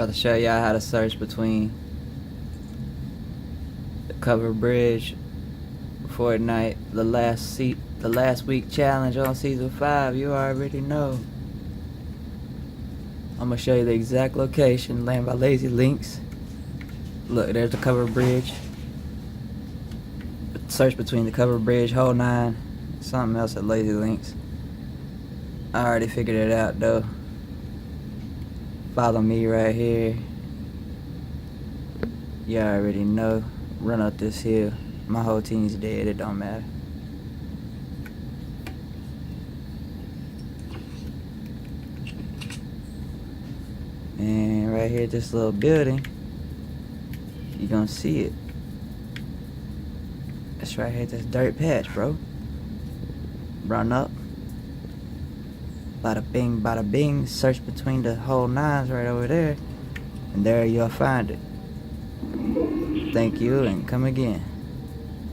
About to show y'all how to search between the cover bridge, Fortnite, the last week challenge on season 5. You already know. I'm gonna show you the exact location, land by Lazy Links. Look, there's the cover bridge. Search between the cover bridge, whole 9, something else at Lazy Links. I already figured it out though. Follow me right here. You already know. Run up this hill. My whole team's dead, it don't matter. And right here, this little building, you gonna see it. It's right here, this dirt patch, bro. Run up. Bada bing, bada bing. Search between the whole 9s right over there. And there you'll find it. Thank you and come again.